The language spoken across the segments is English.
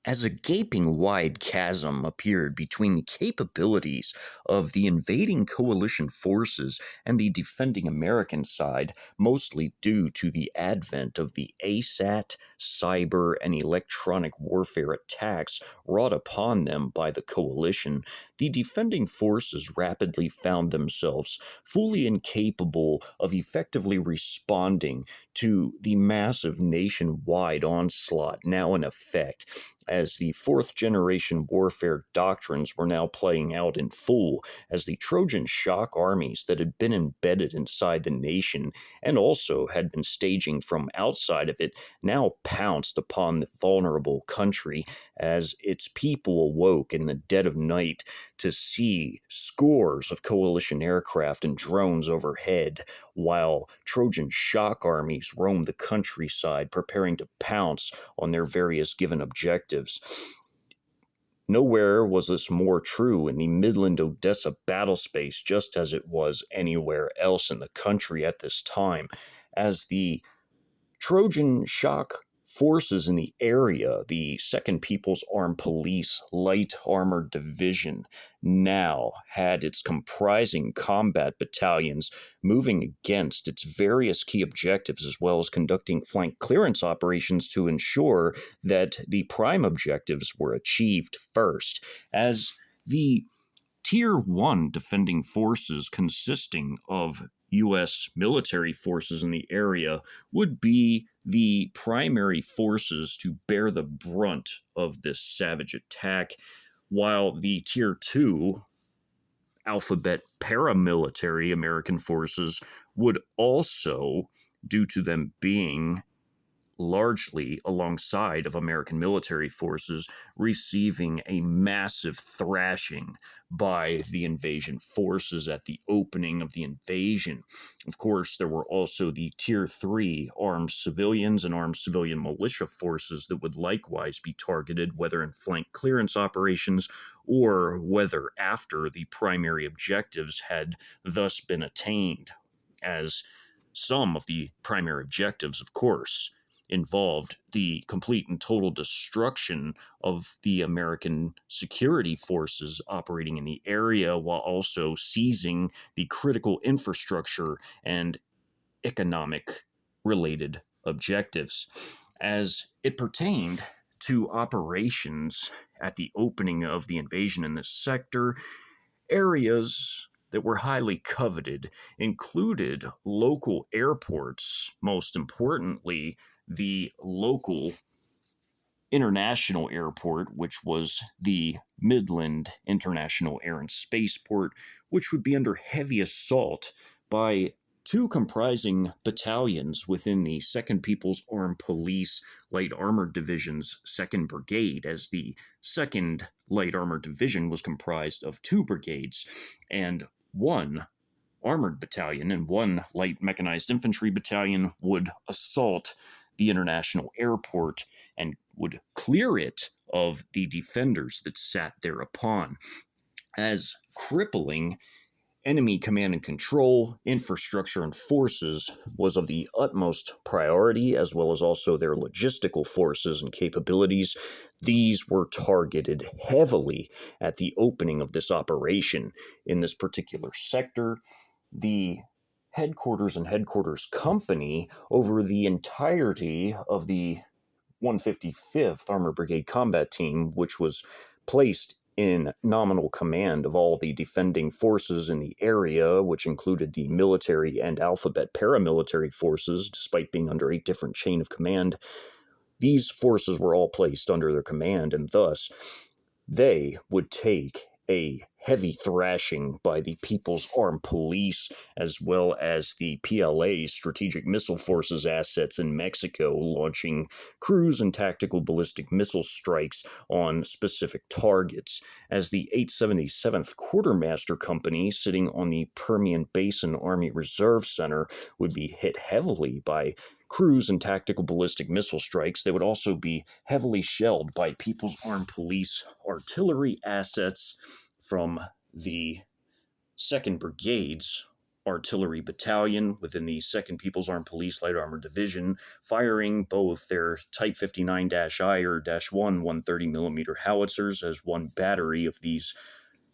As a gaping wide chasm appeared between the capabilities of the invading coalition forces and the defending American side, mostly due to the advent of the ASAT, cyber, and electronic warfare attacks wrought upon them by the coalition, the defending forces rapidly found themselves fully incapable of effectively responding to the massive nationwide onslaught now in effect, as the fourth generation warfare doctrines were now playing out in full, as the Trojan shock armies that had been embedded inside the nation and also had been staging from outside of it now pounced upon the vulnerable country as its people awoke in the dead of night to see scores of coalition aircraft and drones overhead, while Trojan shock armies roamed the countryside preparing to pounce on their various given objectives. Nowhere was this more true in the Midland-Odessa battle space, just as it was anywhere else in the country at this time, as the Trojan shock forces in the area, the 2nd People's Armed Police Light Armored Division, now had its comprising combat battalions moving against its various key objectives, as well as conducting flank clearance operations to ensure that the prime objectives were achieved first, as the Tier 1 defending forces consisting of U.S. military forces in the area would be the primary forces to bear the brunt of this savage attack, while the Tier 2 Alphabet Paramilitary American forces would also, due to them being largely alongside of American military forces, receiving a massive thrashing by the invasion forces at the opening of the invasion. Of course, there were also the Tier 3 armed civilians and armed civilian militia forces that would likewise be targeted, whether in flank clearance operations or whether after the primary objectives had thus been attained, as some of the primary objectives, of course, involved the complete and total destruction of the American security forces operating in the area, while also seizing the critical infrastructure and economic-related objectives. As it pertained to operations at the opening of the invasion in this sector, areas that were highly coveted included local airports, most importantly, the local international airport, which was the Midland International Air and Spaceport, which would be under heavy assault by 2 comprising battalions within the 2nd People's Armed Police Light Armored Division's 2nd Brigade, as the 2nd Light Armored Division was comprised of 2 brigades and 1 armored battalion, and 1 light mechanized infantry battalion would assault the international airport and would clear it of the defenders that sat thereupon, as crippling enemy command and control, infrastructure, and forces was of the utmost priority, as well as also their logistical forces and capabilities. These were targeted heavily at the opening of this operation. In this particular sector, the headquarters and headquarters company over the entirety of the 155th Armored Brigade Combat Team, which was placed in nominal command of all the defending forces in the area, which included the military and Alphabet Paramilitary forces, despite being under a different chain of command. These forces were all placed under their command, and thus they would take a heavy thrashing by the People's Armed Police, as well as the PLA Strategic Missile Forces assets in Mexico, launching cruise and tactical ballistic missile strikes on specific targets, as the 877th Quartermaster Company, sitting on the Permian Basin Army Reserve Center, would be hit heavily by cruise and tactical ballistic missile strikes. They would also be heavily shelled by People's Armed Police artillery assets from the 2nd Brigades Artillery Battalion within the 2nd People's Armed Police Light Armored Division, firing both their Type 59-I or -1 130mm howitzers, as one battery of these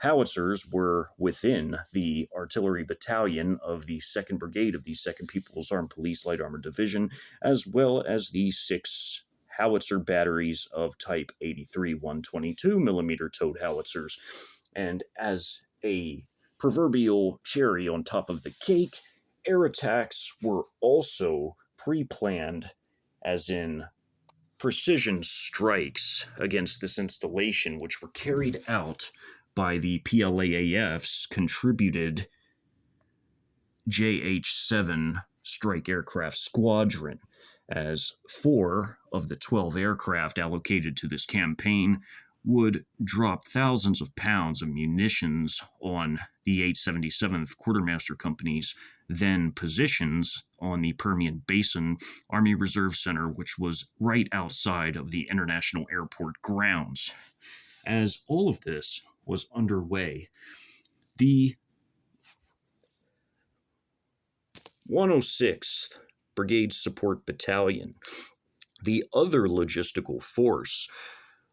howitzers were within the Artillery Battalion of the 2nd Brigade of the 2nd People's Armed Police Light Armored Division, as well as the 6 howitzer batteries of Type 83 122mm towed howitzers. And as a proverbial cherry on top of the cake, air attacks were also pre-planned, as in precision strikes against this installation, which were carried out by the PLAAF's contributed JH-7 Strike Aircraft Squadron, as 4 of the 12 aircraft allocated to this campaign would drop thousands of pounds of munitions on the 877th Quartermaster Company's then positions on the Permian Basin Army Reserve Center, which was right outside of the International Airport grounds. As all of this was underway, the 106th Brigade Support Battalion, the other logistical force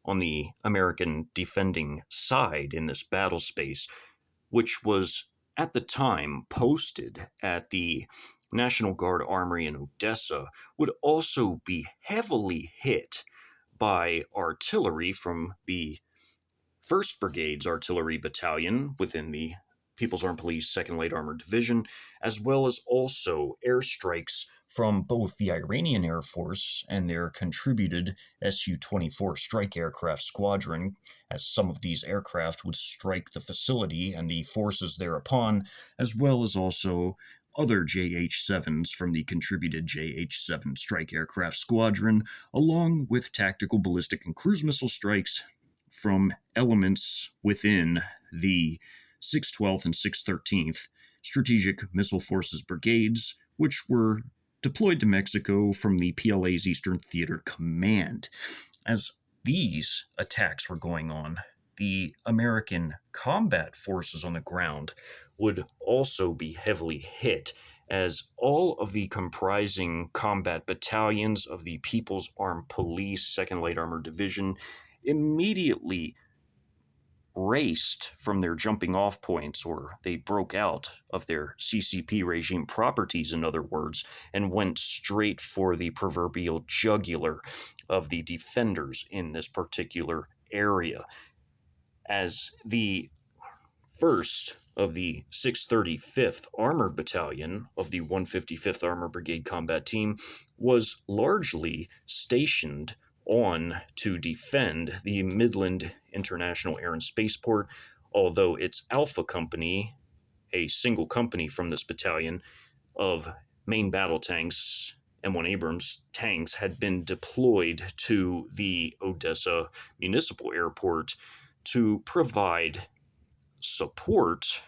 on the American defending side in this battle space, which was at the time posted at the National Guard Armory in Odessa, would also be heavily hit by artillery from the 1st Brigade's Artillery Battalion within the People's Armed Police 2nd Light Armored Division, as well as also airstrikes from both the Iranian Air Force and their contributed Su-24 Strike Aircraft Squadron, as some of these aircraft would strike the facility and the forces thereupon, as well as also other JH-7s from the contributed JH-7 Strike Aircraft Squadron, along with tactical ballistic and cruise missile strikes from elements within the 612th and 613th Strategic Missile Forces Brigades, which were deployed to Mexico from the PLA's Eastern Theater Command. As these attacks were going on, the American combat forces on the ground would also be heavily hit, as all of the comprising combat battalions of the People's Armed Police 2nd Light Armored Division immediately raced from their jumping off points, or they broke out of their CCP-Reg1me Properties, in other words, and went straight for the proverbial jugular of the defenders in this particular area. As the 1st of the 635th Armored Battalion of the 155th Armored Brigade Combat Team was largely stationed on to defend the Midland International Air and Spaceport, although its Alpha Company, a single company from this battalion of main battle tanks, M1 Abrams tanks, had been deployed to the Odessa Municipal Airport to provide support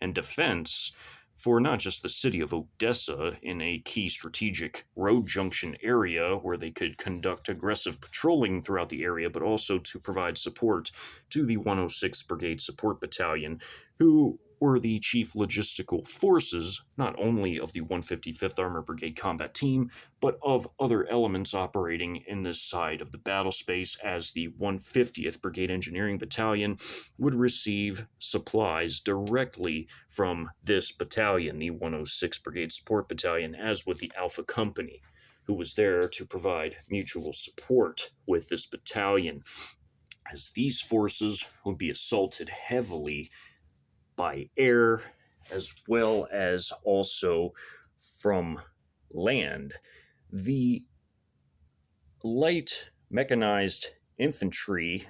and defense for not just the city of Odessa in a key strategic road junction area where they could conduct aggressive patrolling throughout the area, but also to provide support to the 106th Brigade Support Battalion, who were the chief logistical forces not only of the 155th Armored Brigade Combat Team, but of other elements operating in this side of the battle space, as the 150th Brigade Engineering Battalion would receive supplies directly from this battalion, the 106th Brigade Support Battalion, as with the Alpha Company, who was there to provide mutual support with this battalion, as these forces would be assaulted heavily by air, as well as also from land. The light mechanized infantry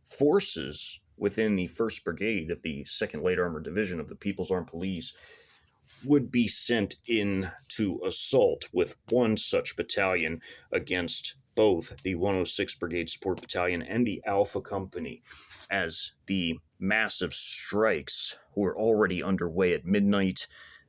forces within the 1st Brigade of the 2nd Light Armored Division of the People's Armed Police would be sent in to assault with one such battalion against both the 106th Brigade Support Battalion and the Alpha Company, as the massive strikes were already underway at midnight.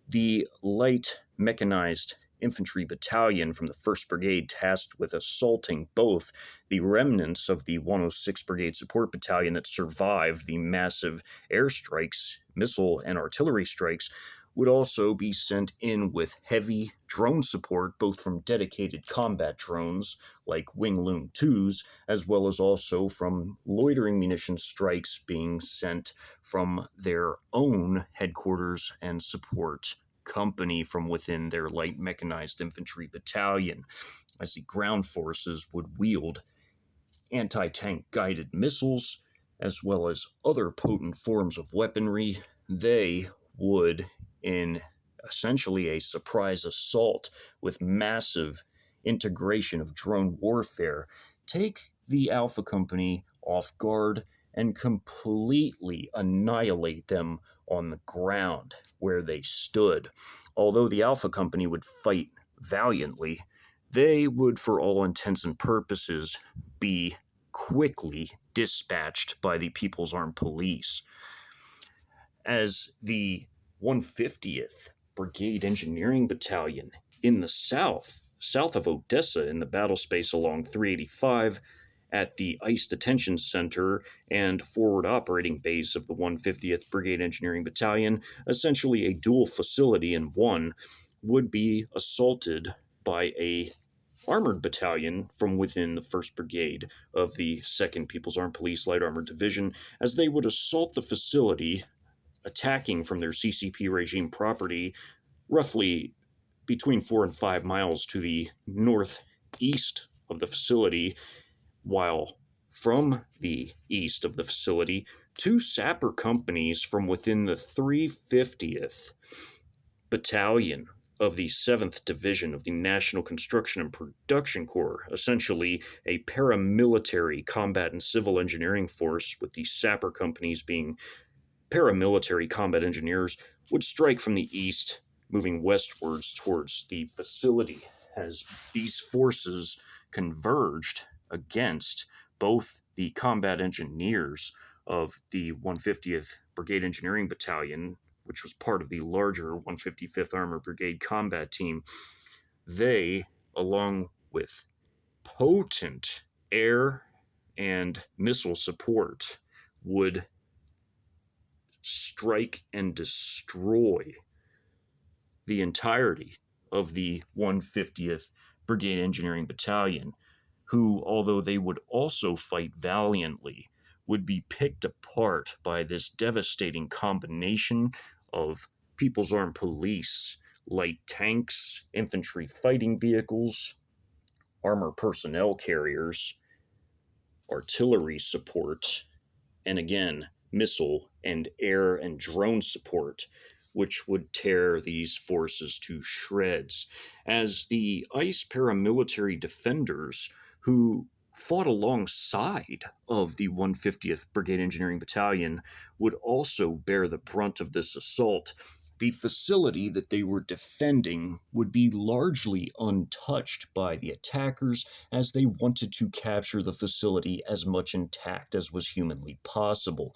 The light mechanized infantry battalion from the 1st Brigade, tasked with assaulting both the remnants of the 106th Brigade Support Battalion that survived the massive airstrikes, missile and artillery strikes, would also be sent in with heavy drone support, both from dedicated combat drones like Wing Loon 2s, as well as also from loitering munition strikes being sent from their own headquarters and support company from within their light mechanized infantry battalion, as the ground forces would wield anti-tank guided missiles, as well as other potent forms of weaponry. They would, in essentially a surprise assault with massive integration of drone warfare, take the Alpha Company off guard and completely annihilate them on the ground where they stood. Although the Alpha Company would fight valiantly, they would, for all intents and purposes, be quickly dispatched by the People's Armed Police. As the 150th Brigade Engineering Battalion in the south of Odessa, in the battle space along 385, at the ICE Detention Center and forward operating base of the 150th Brigade Engineering Battalion, essentially a dual facility in one, would be assaulted by a armored battalion from within the 1st Brigade of the 2nd People's Armed Police Light Armored Division, as they would assault the facility, attacking from their CCP-Reg1me property roughly between 4 and 5 miles to the northeast of the facility, while from the east of the facility, 2 sapper companies from within the 350th Battalion of the 7th Division of the National Construction and Production Corps, essentially a paramilitary combat and civil engineering force, with the sapper companies being paramilitary combat engineers, would strike from the east, moving westwards towards the facility, as these forces converged against both the combat engineers of the 150th Brigade Engineering Battalion, which was part of the larger 155th Armored Brigade combat team. They, along with potent air and missile support, would strike and destroy the entirety of the 150th Brigade Engineering Battalion, who, although they would also fight valiantly, would be picked apart by this devastating combination of People's Armed Police, light tanks, infantry fighting vehicles, armor personnel carriers, artillery support, and again, missile and air and drone support, which would tear these forces to shreds, as the ICE paramilitary defenders who fought alongside of the 150th Brigade Engineering Battalion would also bear the brunt of this assault. The facility that they were defending would be largely untouched by the attackers, as they wanted to capture the facility as much intact as was humanly possible,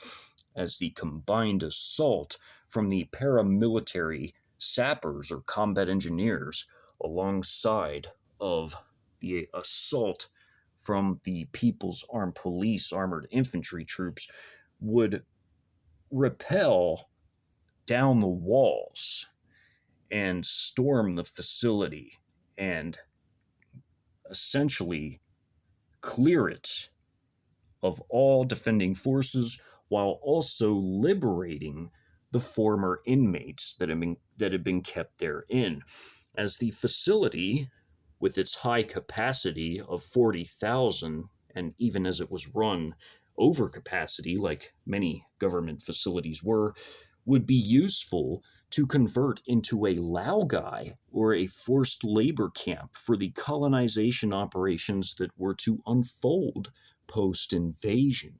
as the combined assault from the paramilitary sappers or combat engineers alongside of the assault from the People's Armed Police armored infantry troops would rappel down the walls and storm the facility and essentially clear it of all defending forces, while also liberating the former inmates that had been kept therein, as the facility, with its high capacity of 40,000, and even as it was run over capacity, like many government facilities were, would be useful to convert into a laogai, or a forced labor camp, for the colonization operations that were to unfold post-invasion,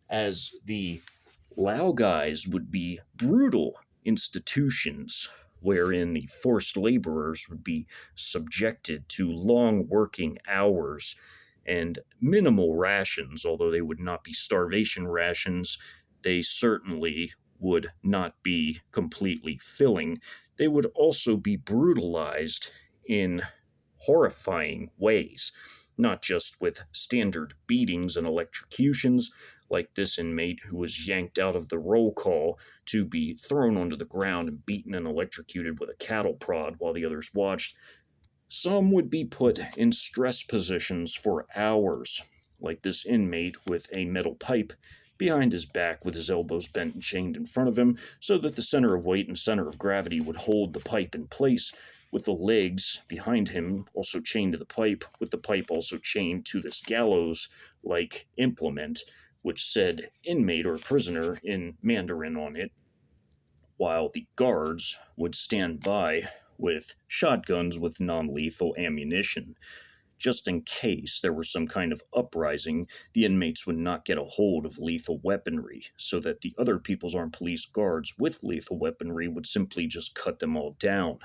as the laogais would be brutal institutions wherein the forced laborers would be subjected to long working hours and minimal rations. Although they would not be starvation rations, they certainly would not be completely filling. They would also be brutalized in horrifying ways, not just with standard beatings and electrocutions, like this inmate who was yanked out of the roll call to be thrown onto the ground and beaten and electrocuted with a cattle prod while the others watched. Some would be put in stress positions for hours, like this inmate with a metal pipe behind his back with his elbows bent and chained in front of him so that the center of weight and center of gravity would hold the pipe in place, with the legs behind him also chained to the pipe, with the pipe also chained to this gallows-like implement, which said inmate or prisoner in Mandarin on it, while the guards would stand by with shotguns with non-lethal ammunition. Just in case there was some kind of uprising, the inmates would not get a hold of lethal weaponry, so that the other People's Armed Police guards with lethal weaponry would simply just cut them all down.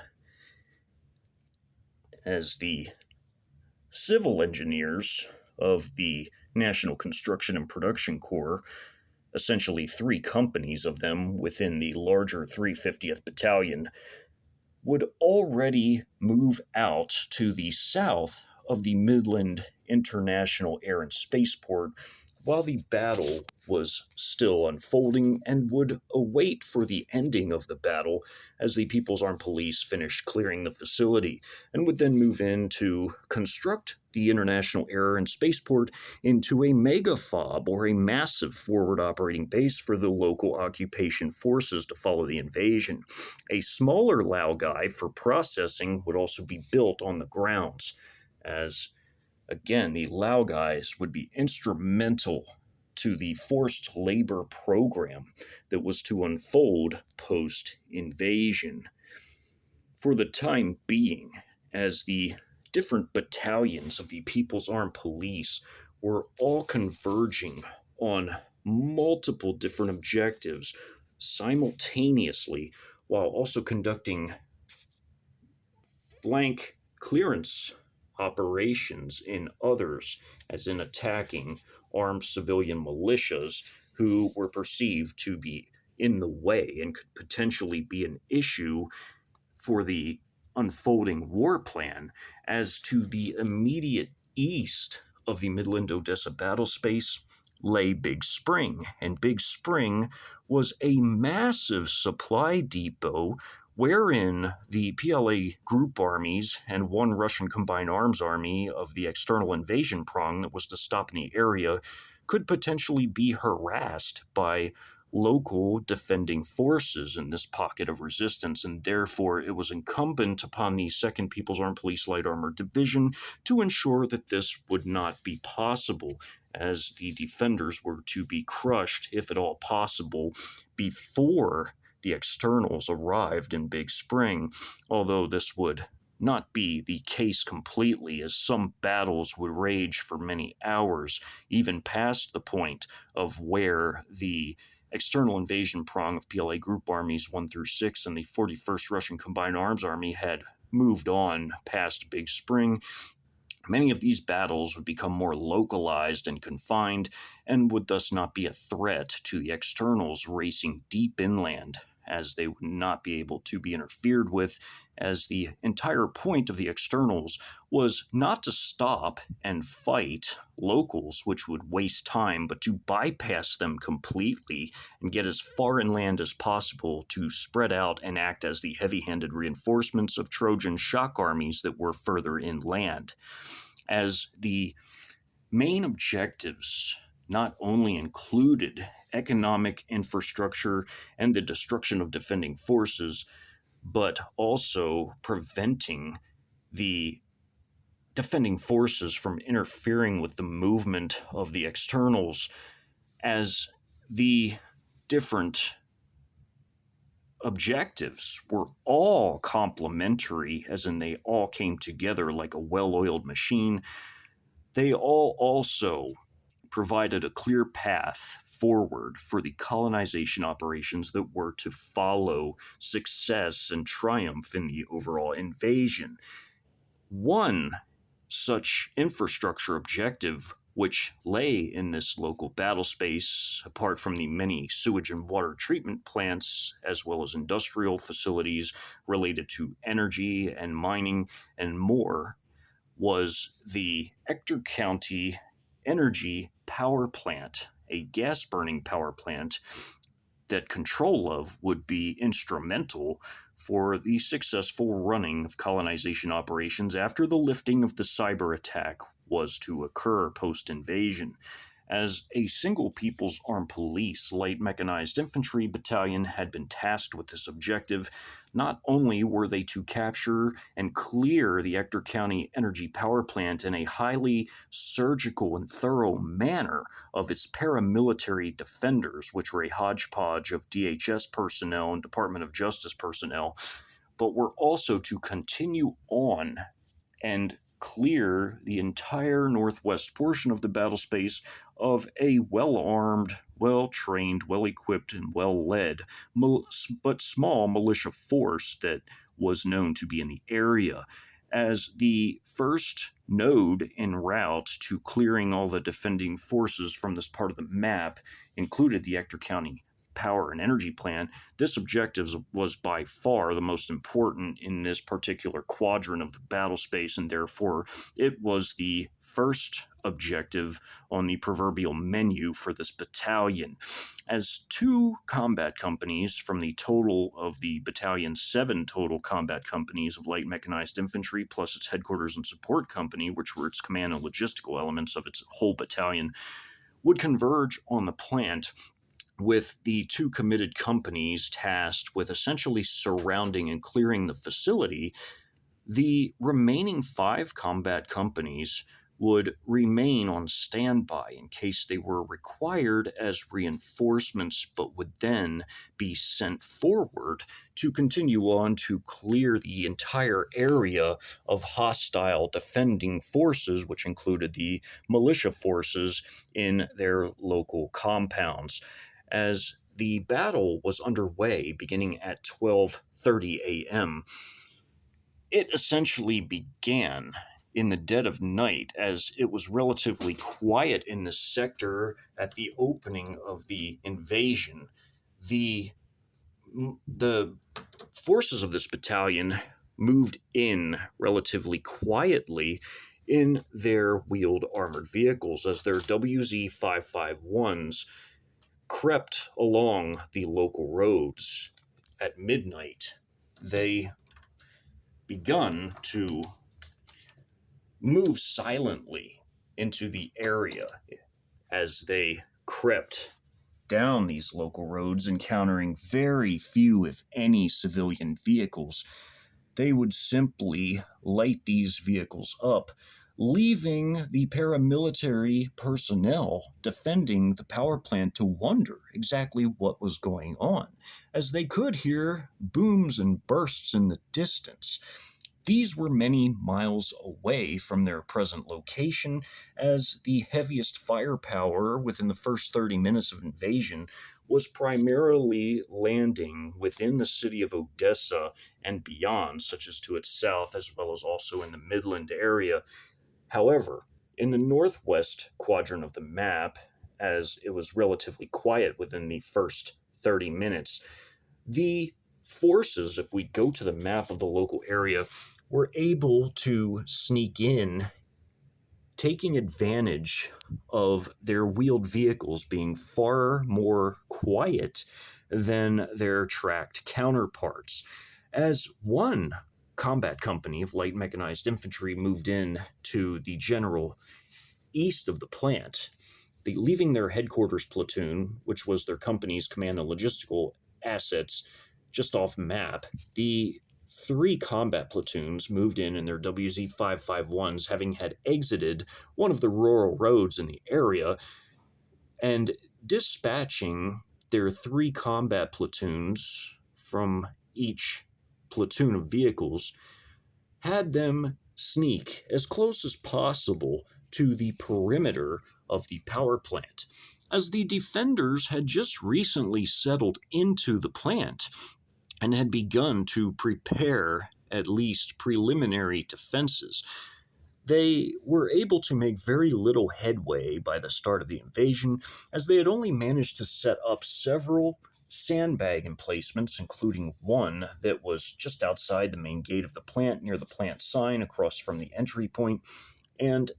As the civil engineers of the National Construction and Production Corps, essentially 3 companies of them within the larger 350th Battalion, would already move out to the south of the Midland International Air and Spaceport while the battle was still unfolding, and would await for the ending of the battle as the People's Armed Police finished clearing the facility, and would then move in to construct the International Air and Spaceport into a mega FOB, or a massive forward operating base for the local occupation forces to follow the invasion. A smaller Laogai for processing would also be built on the grounds, as again, the Laogais would be instrumental to the forced labor program that was to unfold post-invasion. For the time being, as the different battalions of the People's Armed Police were all converging on multiple different objectives simultaneously, while also conducting flank clearance operations in others, as in attacking armed civilian militias who were perceived to be in the way and could potentially be an issue for the unfolding war plan. As to the immediate east of the Midland-Odessa battle space lay Big Spring, and Big Spring was a massive supply depot wherein the PLA group armies and 1 Russian combined arms army of the external invasion prong that was to stop in the area could potentially be harassed by local defending forces in this pocket of resistance, and therefore it was incumbent upon the 2nd People's Armed Police Light Armored Division to ensure that this would not be possible, as the defenders were to be crushed, if at all possible, before the externals arrived in Big Spring, although this would not be the case completely, as some battles would rage for many hours, even past the point of where the external invasion prong of PLA Group Armies 1 through 6 and the 41st Russian Combined Arms Army had moved on past Big Spring. Many of these battles would become more localized and confined, and would thus not be a threat to the externals racing deep inland, as they would not be able to be interfered with, as the entire point of the externals was not to stop and fight locals, which would waste time, but to bypass them completely and get as far inland as possible to spread out and act as the heavy-handed reinforcements of Trojan shock armies that were further inland. As the main objectives not only included economic infrastructure and the destruction of defending forces, but also preventing the defending forces from interfering with the movement of the externals, as the different objectives were all complementary, as in they all came together like a well-oiled machine. They all also provided a clear path forward for the colonization operations that were to follow success and triumph in the overall invasion. One such infrastructure objective, which lay in this local battle space, apart from the many sewage and water treatment plants, as well as industrial facilities related to energy and mining and more, was the Ector County Energy Power Plant, a gas-burning power plant that control of would be instrumental for the successful running of colonization operations after the lifting of the cyber attack was to occur post-invasion. As a single People's Armed Police light mechanized infantry battalion had been tasked with this objective, not only were they to capture and clear the Ector County Energy Power Plant in a highly surgical and thorough manner of its paramilitary defenders, which were a hodgepodge of DHS personnel and Department of Justice personnel, but were also to continue on and clear the entire northwest portion of the battle space of a well-armed, well-trained, well-equipped, and well-led, but small militia force that was known to be in the area. As the first node en route to clearing all the defending forces from this part of the map included the Ector County Power and Energy Plant, this objective was by far the most important in this particular quadrant of the battle space, and therefore it was the first objective on the proverbial menu for this battalion. As 2 combat companies from the total of the battalion's 7 total combat companies of light mechanized infantry, plus its headquarters and support company, which were its command and logistical elements of its whole battalion, would converge on the plant, with the 2 committed companies tasked with essentially surrounding and clearing the facility. The remaining 5 combat companies would remain on standby in case they were required as reinforcements, but would then be sent forward to continue on to clear the entire area of hostile defending forces, which included the militia forces in their local compounds. As the battle was underway beginning at 12:30 a.m., it essentially began in the dead of night, as it was relatively quiet in the sector at the opening of the invasion. The forces of this battalion moved in relatively quietly in their wheeled armored vehicles as their WZ-551s crept along the local roads. At midnight, they begun to move silently into the area as they crept down these local roads, encountering very few, if any, civilian vehicles. They would simply light these vehicles up, leaving the paramilitary personnel defending the power plant to wonder exactly what was going on, as they could hear booms and bursts in the distance. These were many miles away from their present location, as the heaviest firepower within the first 30 minutes of invasion was primarily landing within the city of Odessa and beyond, such as to its south, as well as also in the Midland area. However, in the northwest quadrant of the map, as it was relatively quiet within the first 30 minutes, the forces, if we go to the map of the local area, were able to sneak in, taking advantage of their wheeled vehicles being far more quiet than their tracked counterparts. As one combat company of light mechanized infantry moved in to the general east of the plant, leaving their headquarters platoon, which was their company's command and logistical assets, just off map, the 3 combat platoons moved in their WZ-551s, having had exited one of the rural roads in the area, and dispatching their 3 combat platoons from each platoon of vehicles, had them sneak as close as possible to the perimeter of the power plant, as the defenders had just recently settled into the plant and had begun to prepare at least preliminary defenses. They were able to make very little headway by the start of the invasion, as they had only managed to set up several sandbag emplacements, including one that was just outside the main gate of the plant near the plant sign across from the entry point, and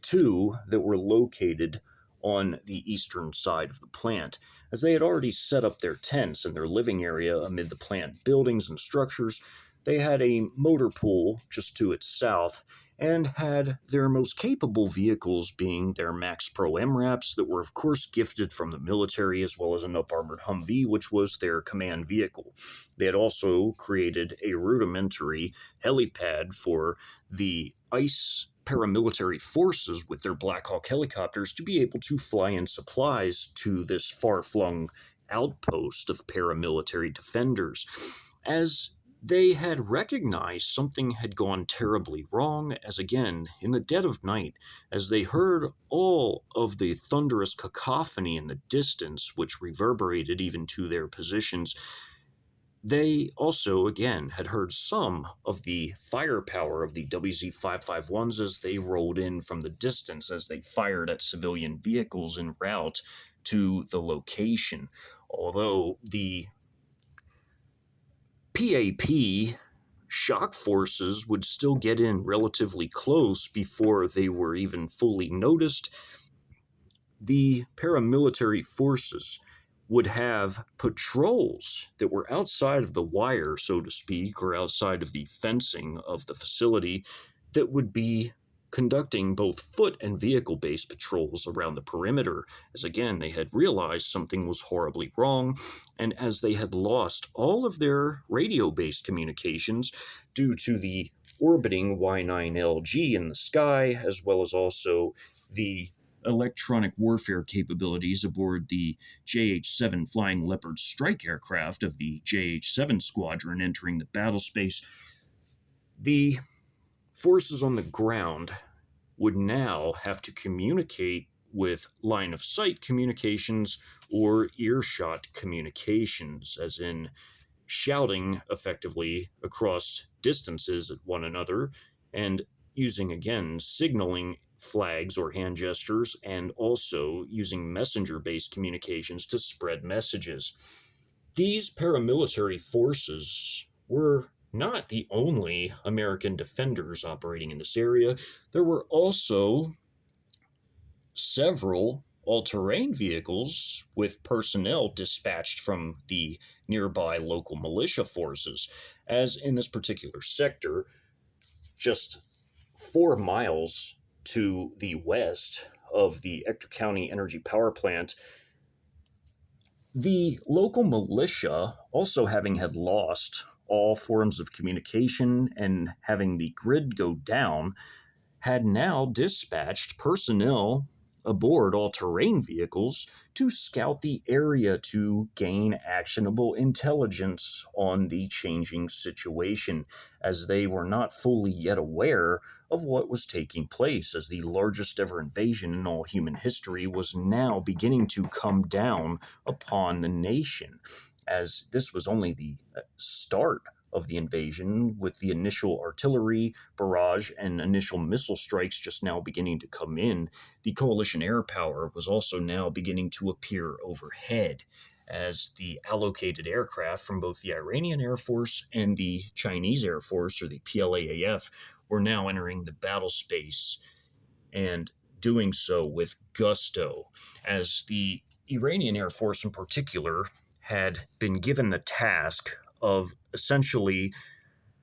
2 that were located on the eastern side of the plant, as they had already set up their tents and their living area amid the plant buildings and structures. They had a motor pool just to its south, and had their most capable vehicles being their MaxxPro MRAPs that were of course gifted from the military, as well as an up-armored Humvee, which was their command vehicle. They had also created a rudimentary helipad for the ICE paramilitary forces with their Blackhawk helicopters to be able to fly in supplies to this far-flung outpost of paramilitary defenders. As they had recognized something had gone terribly wrong, as again, in the dead of night, as they heard all of the thunderous cacophony in the distance, which reverberated even to their positions, they also, again, had heard some of the firepower of the WZ-551s as they rolled in from the distance, as they fired at civilian vehicles en route to the location. Although the PAP shock forces would still get in relatively close before they were even fully noticed, the paramilitary forces would have patrols that were outside of the wire, so to speak, or outside of the fencing of the facility, that would be conducting both foot and vehicle-based patrols around the perimeter, as again they had realized something was horribly wrong, and as they had lost all of their radio-based communications due to the orbiting Y9LG in the sky, as well as also the electronic warfare capabilities aboard the JH-7 Flying Leopard strike aircraft of the JH-7 Squadron entering the battle space. The forces on the ground would now have to communicate with line-of-sight communications or earshot communications, as in shouting effectively across distances at one another, and using, again, signaling flags or hand gestures, and also using messenger-based communications to spread messages. These paramilitary forces were not the only American defenders operating in this area. There were also several all-terrain vehicles with personnel dispatched from the nearby local militia forces, as in this particular sector, just 4 miles to the west of the Ector County Energy Power Plant, the local militia, also having had lost all forms of communication and having the grid go down, had now dispatched personnel aboard all-terrain vehicles to scout the area to gain actionable intelligence on the changing situation, as they were not fully yet aware of what was taking place, as the largest ever invasion in all human history was now beginning to come down upon the nation, as this was only the start of the invasion, with the initial artillery barrage and initial missile strikes just now beginning to come in. The coalition air power was also now beginning to appear overhead, as the allocated aircraft from both the Iranian Air Force and the Chinese Air Force, or the PLAAF, were now entering the battle space, and doing so with gusto, as the Iranian Air Force in particular had been given the task of essentially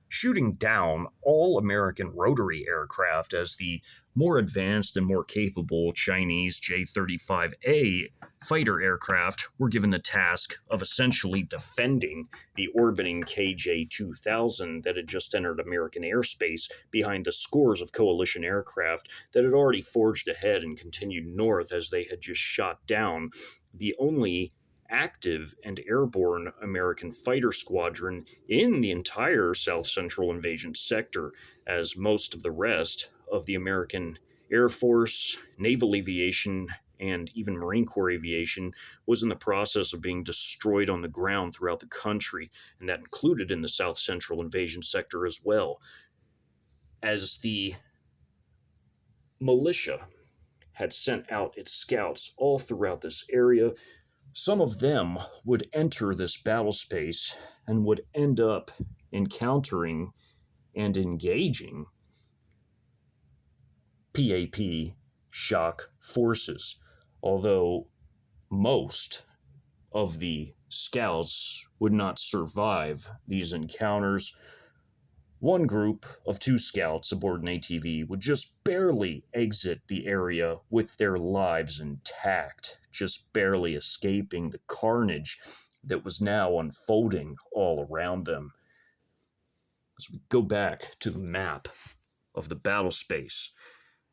shooting down all American rotary aircraft, as the more advanced and more capable Chinese J-35A fighter aircraft were given the task of essentially defending the orbiting KJ-2000 that had just entered American airspace behind the scores of coalition aircraft that had already forged ahead and continued north, as they had just shot down the only active and airborne American fighter squadron in the entire South Central invasion sector, as most of the rest of the American Air Force, Naval Aviation, and even Marine Corps Aviation was in the process of being destroyed on the ground throughout the country, and that included in the South Central invasion sector as well. As the militia had sent out its scouts all throughout this area, some of them would enter this battle space and would end up encountering and engaging PAP shock forces. although most of the scouts would not survive these encounters. One group of 2 scouts aboard an ATV would just barely exit the area with their lives intact, just barely escaping the carnage that was now unfolding all around them. As we go back to the map of the battle space,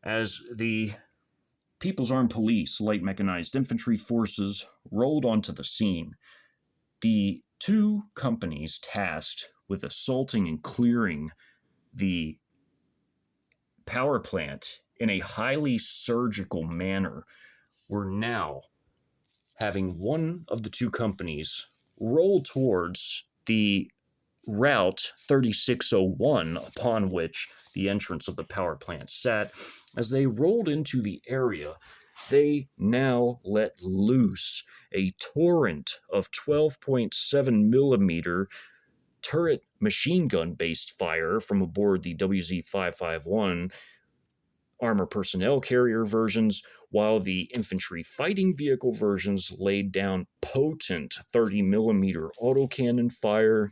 as the People's Armed Police Light Mechanized Infantry forces rolled onto the scene, the 2 companies tasked with assaulting and clearing the power plant in a highly surgical manner were now having one of the 2 companies roll towards the Route 3601 upon which the entrance of the power plant sat. As they rolled into the area, they now let loose a torrent of 12.7 millimeter turret machine gun based fire from aboard the WZ-551 armor personnel carrier versions, while the infantry fighting vehicle versions laid down potent 30 millimeter autocannon fire,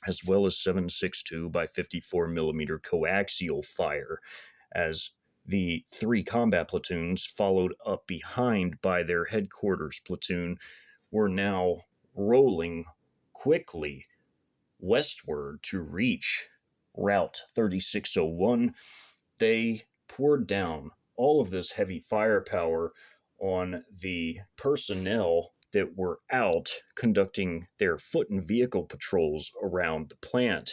as well as 7.62 by 54 millimeter coaxial fire, as the 3 combat platoons, followed up behind by their headquarters platoon, were now rolling quickly westward to reach Route 3601. They poured down all of this heavy firepower on the personnel that were out conducting their foot and vehicle patrols around the plant.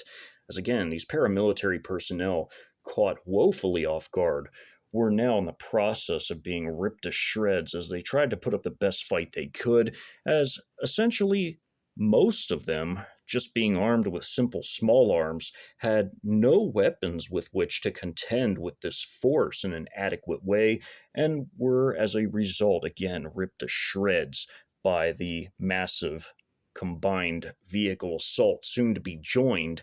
As again, these paramilitary personnel, caught woefully off guard, were now in the process of being ripped to shreds as they tried to put up the best fight they could, as essentially most of them, just being armed with simple small arms, had no weapons with which to contend with this force in an adequate way, and were, as a result, again ripped to shreds by the massive combined vehicle assault, soon to be joined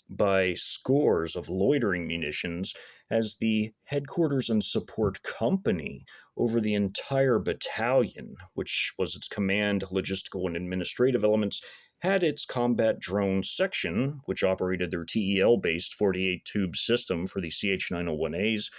by scores of loitering munitions, as the headquarters and support company over the entire battalion, which was its command, logistical, and administrative elements, had its combat drone section, which operated their TEL-based 48-tube system for the CH-901As,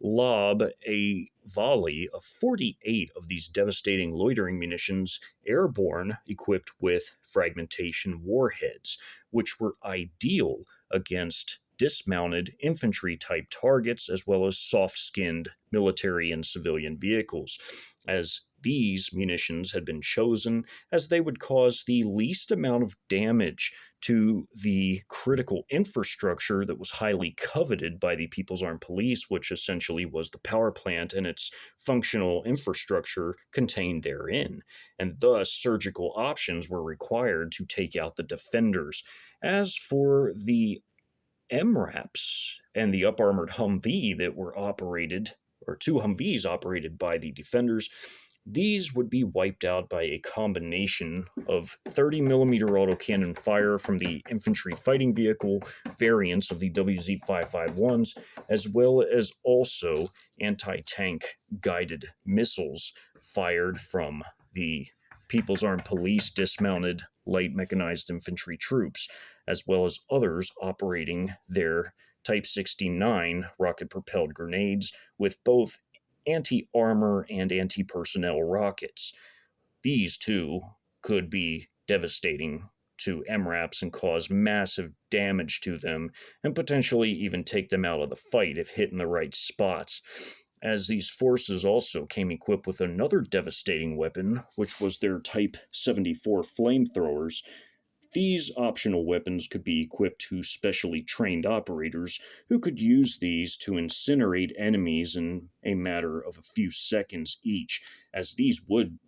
lob a volley of 48 of these devastating loitering munitions airborne, equipped with fragmentation warheads, which were ideal against dismounted infantry-type targets, as well as soft-skinned military and civilian vehicles, as these munitions had been chosen as they would cause the least amount of damage to the critical infrastructure that was highly coveted by the People's Armed Police, which essentially was the power plant and its functional infrastructure contained therein. And thus, surgical options were required to take out the defenders. As for the MRAPs and the up-armored Humvee that were operated, or 2 Humvees operated by the defenders, these would be wiped out by a combination of 30 millimeter autocannon fire from the infantry fighting vehicle variants of the WZ-551s, as well as also anti-tank guided missiles fired from the People's Armed Police dismounted light mechanized infantry troops, as well as others operating their Type 69 rocket-propelled grenades with both anti-armor and anti-personnel rockets. These too could be devastating to MRAPs and cause massive damage to them, and potentially even take them out of the fight if hit in the right spots, as these forces also came equipped with another devastating weapon, which was their Type 74 flamethrowers. These optional weapons could be equipped to specially trained operators who could use these to incinerate enemies in a matter of a few seconds each, as these would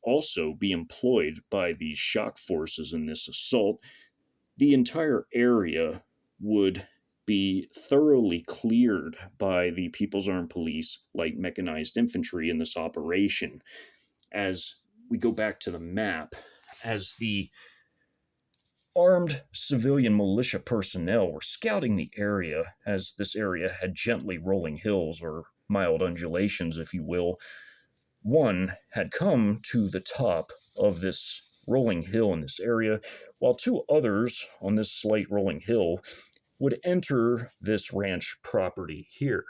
also be employed by the shock forces in this assault. The entire area would be thoroughly cleared by the People's Armed Police light mechanized infantry in this operation. As we go back to the map, as the armed civilian militia personnel were scouting the area, as this area had gently rolling hills, or mild undulations, if you will, One had come to the top of this rolling hill in this area, while two others on this slight rolling hill would enter this ranch property here.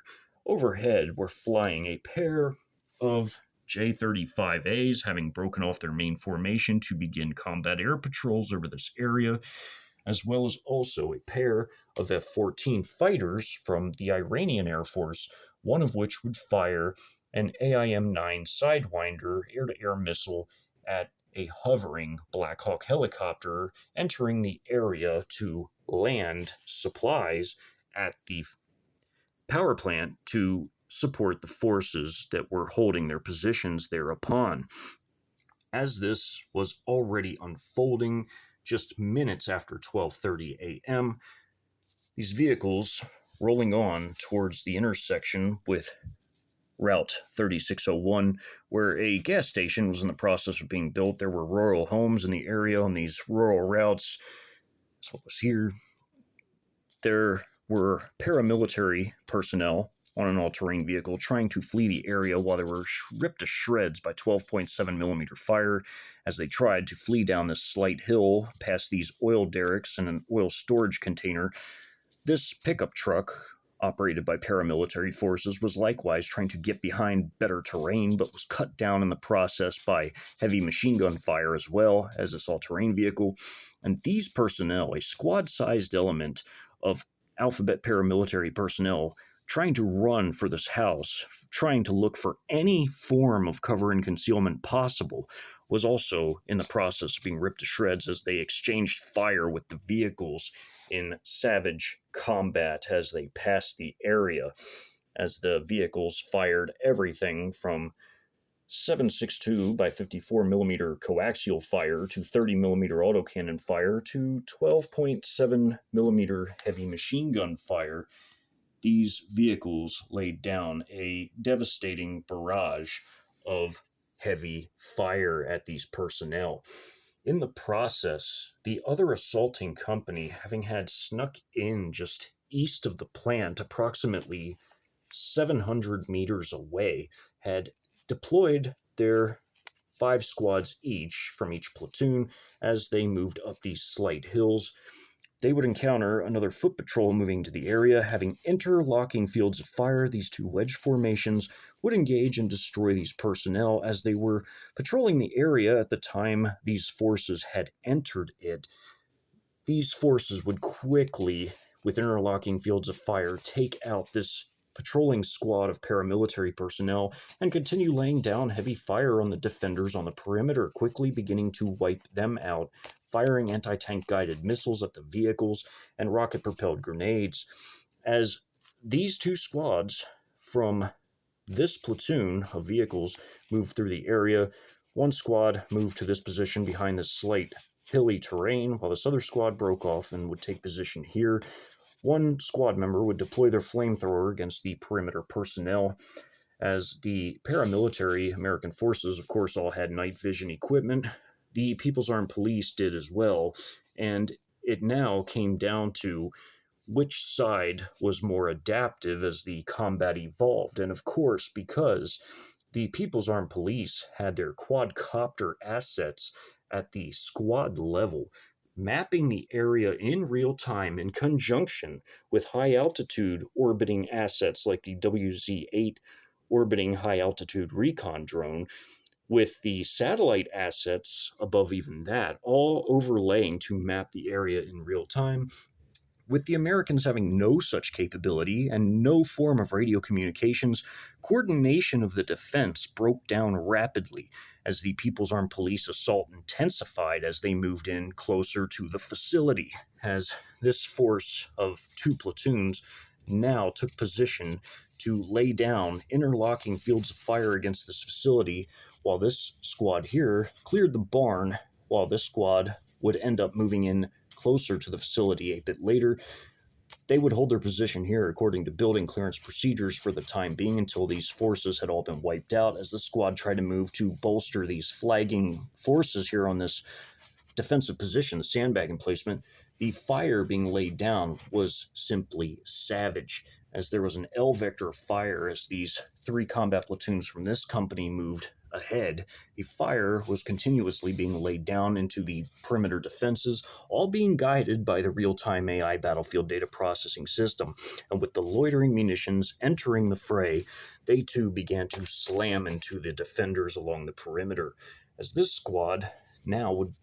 Overhead were flying a pair of J-35As, having broken off their main formation to begin combat air patrols over this area, as well as also a pair of F-14 fighters from the Iranian Air Force, one of which would fire an AIM-9 Sidewinder air-to-air missile at a hovering Blackhawk helicopter entering the area to land supplies at the power plant to support the forces that were holding their positions thereupon. As this was already unfolding just minutes after 12:30 a.m., these vehicles rolling on towards the intersection with Route 3601, where a gas station was in the process of being built. There were rural homes in the area on these rural routes. That's what was here. There were paramilitary personnel on an all-terrain vehicle trying to flee the area while they were ripped to shreds by 12.7 millimeter fire as they tried to flee down this slight hill past these oil derricks and an oil storage container. This pickup truck, operated by paramilitary forces, was likewise trying to get behind better terrain, but was cut down in the process by heavy machine gun fire as well as this all-terrain vehicle. And these personnel, a squad-sized element of Alphabet paramilitary personnel, trying to run for this house, trying to look for any form of cover and concealment possible, was also in the process of being ripped to shreds as they exchanged fire with the vehicles in savage combat as they passed the area, as the vehicles fired everything from 7.62 by 54 millimeter coaxial fire to 30 millimeter autocannon fire to 12.7 millimeter heavy machine gun fire. These vehicles laid down a devastating barrage of heavy fire at these personnel. In the process, the other assaulting company, having had snuck in just east of the plant, approximately 700 meters away, had deployed their 5 squads each from each platoon as they moved up these slight hills. They would encounter another foot patrol moving to the area. Having interlocking fields of fire, these two wedge formations would engage and destroy these personnel as they were patrolling the area at the time these forces had entered it. These forces would quickly, with interlocking fields of fire, take out this patrolling squad of paramilitary personnel and continue laying down heavy fire on the defenders on the perimeter, quickly beginning to wipe them out, firing anti-tank guided missiles at the vehicles and rocket-propelled grenades. As these two squads from this platoon of vehicles moved through the area, one squad moved to this position behind this slight hilly terrain, while this other squad broke off and would take position here. One squad member would deploy their flamethrower against the perimeter personnel, as the paramilitary American forces, of course, all had night vision equipment. The People's Armed Police did as well, and it now came down to which side was more adaptive as the combat evolved. And of course, because the People's Armed Police had their quadcopter assets at the squad level, mapping the area in real time in conjunction with high-altitude orbiting assets like the WZ-8 orbiting high-altitude recon drone, with the satellite assets above even that, all overlaying to map the area in real time. With the Americans having no such capability and no form of radio communications, coordination of the defense broke down rapidly as the People's Armed Police assault intensified as they moved in closer to the facility, as this force of 2 platoons now took position to lay down interlocking fields of fire against this facility, while this squad here cleared the barn, while this squad would end up moving in closer to the facility a bit later. They would hold their position here according to building clearance procedures for the time being until these forces had all been wiped out, as the squad tried to move to bolster these flagging forces here on this defensive position, the sandbag emplacement. The fire being laid down was simply savage, as there was an L vector of fire as these 3 combat platoons from this company moved ahead, the fire was continuously being laid down into the perimeter defenses, all being guided by the real-time AI battlefield data processing system. And with the loitering munitions entering the fray, they too began to slam into the defenders along the perimeter. As this squad now would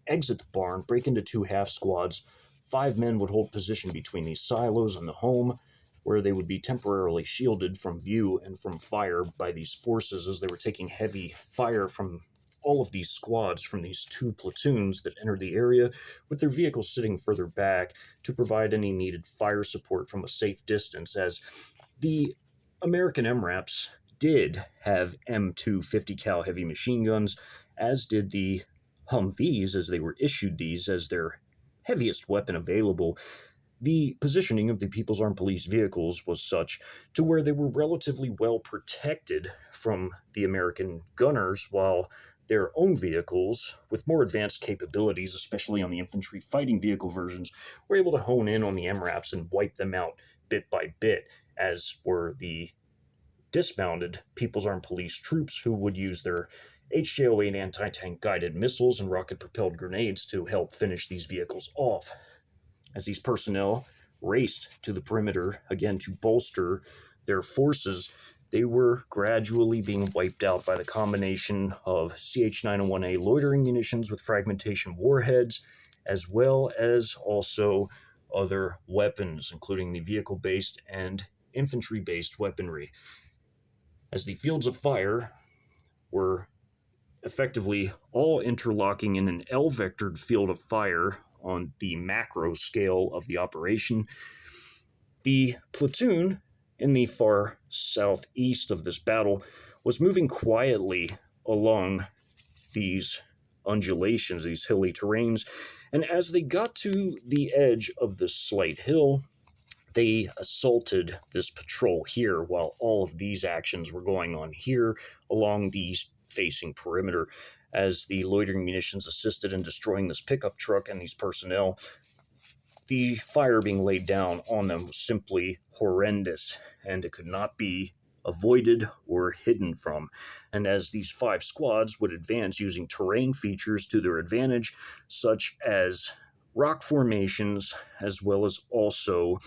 exit the barn, break into 2 half squads, 5 men would hold position between these silos and the home, where they would be temporarily shielded from view and from fire by these forces as they were taking heavy fire from all of these squads from these 2 platoons that entered the area, with their vehicles sitting further back to provide any needed fire support from a safe distance, as the American MRAPs did have M2 50 cal heavy machine guns, as did the Humvees, as they were issued these as their heaviest weapon available. The positioning of the People's Armed Police vehicles was such to where they were relatively well protected from the American gunners, while their own vehicles, with more advanced capabilities, especially on the infantry fighting vehicle versions, were able to hone in on the MRAPs and wipe them out bit by bit, as were the dismounted People's Armed Police troops, who would use their HJ-08 anti-tank guided missiles and rocket-propelled grenades to help finish these vehicles off. As these personnel raced to the perimeter, again to bolster their forces, they were gradually being wiped out by the combination of CH-901A loitering munitions with fragmentation warheads, as well as also other weapons, including the vehicle-based and infantry-based weaponry. As the fields of fire were effectively all interlocking in an L-vectored field of fire on the macro scale of the operation, the platoon in the far southeast of this battle was moving quietly along these undulations, these hilly terrains, and as they got to the edge of this slight hill, they assaulted this patrol here while all of these actions were going on here along these facing perimeter. As the loitering munitions assisted in destroying this pickup truck and these personnel, the fire being laid down on them was simply horrendous, and it could not be avoided or hidden from. And as these 5 squads would advance using terrain features to their advantage, such as rock formations, as well as also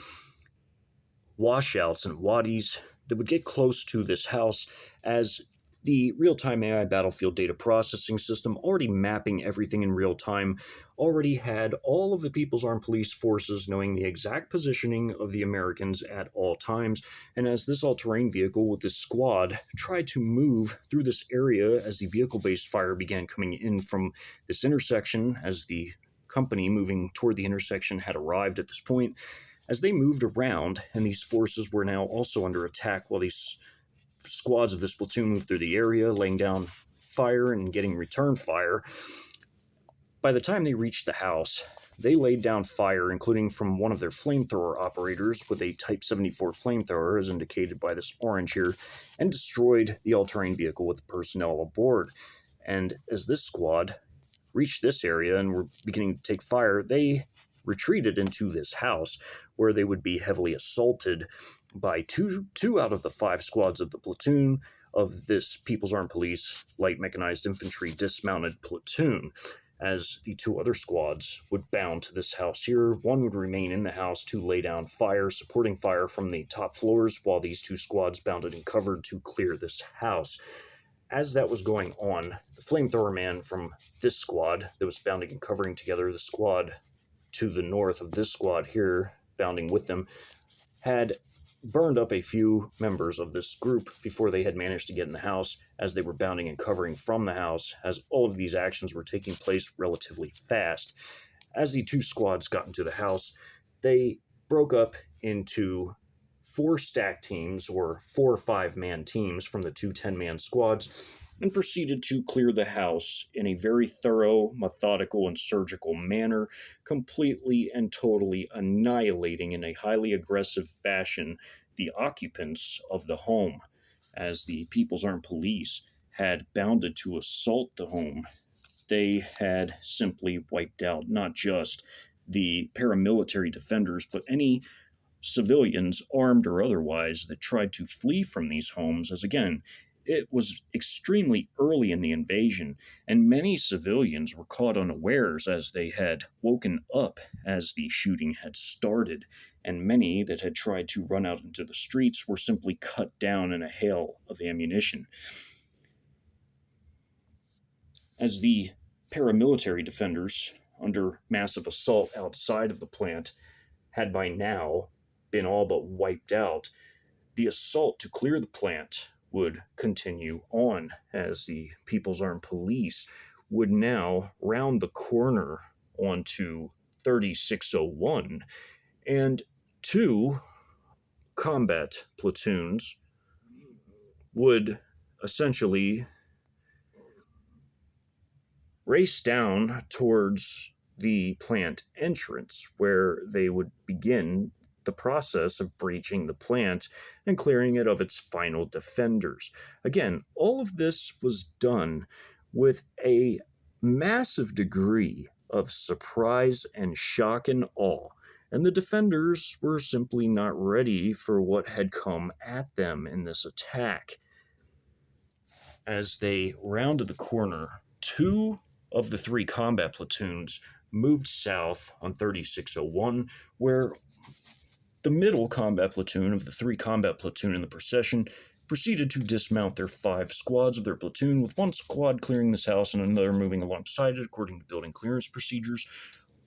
washouts and wadis, that would get close to this house, as the real-time AI battlefield data processing system, already mapping everything in real time, already had all of the People's Armed Police forces knowing the exact positioning of the Americans at all times. And as this all-terrain vehicle with this squad tried to move through this area, as the vehicle-based fire began coming in from this intersection, as the company moving toward the intersection had arrived at this point, as they moved around, and these forces were now also under attack while these squads of this platoon moved through the area, laying down fire and getting return fire. By the time they reached the house, they laid down fire, including from one of their flamethrower operators with a Type 74 flamethrower, as indicated by this orange here, and destroyed the all-terrain vehicle with the personnel aboard. And as this squad reached this area and were beginning to take fire, they retreated into this house, where they would be heavily assaulted by two out of the 5 squads of the platoon of this People's Armed Police Light Mechanized Infantry Dismounted Platoon, as the 2 other squads would bound to this house here. One would remain in the house to lay down fire, supporting fire from the top floors, while these 2 squads bounded and covered to clear this house. As that was going on, the flamethrower man from this squad that was bounding and covering together the squad to the north of this squad here, bounding with them, had burned up a few members of this group before they had managed to get in the house, as they were bounding and covering from the house, as all of these actions were taking place relatively fast. As the 2 squads got into the house, they broke up into 4 stack teams, or 4 or 5-man teams from the 2 10-man squads, and proceeded to clear the house in a very thorough, methodical, and surgical manner, completely and totally annihilating in a highly aggressive fashion the occupants of the home. As the People's Armed Police had bounded to assault the home, they had simply wiped out not just the paramilitary defenders, but any civilians, armed or otherwise, that tried to flee from these homes, as again, it was extremely early in the invasion, and many civilians were caught unawares as they had woken up as the shooting had started, and many that had tried to run out into the streets were simply cut down in a hail of ammunition. As the paramilitary defenders, under massive assault outside of the plant, had by now been all but wiped out, the assault to clear the plant would continue on as the People's Armed Police would now round the corner onto 3601, and two combat platoons would essentially race down towards the plant entrance, where they would begin the process of breaching the plant and clearing it of its final defenders. Again, all of this was done with a massive degree of surprise and shock and awe, and the defenders were simply not ready for what had come at them in this attack. As they rounded the corner, two of the three combat platoons moved south on 3601, where the middle combat platoon of the three combat platoon in the procession proceeded to dismount their 5 squads of their platoon, with one squad clearing this house and another moving alongside it according to building clearance procedures,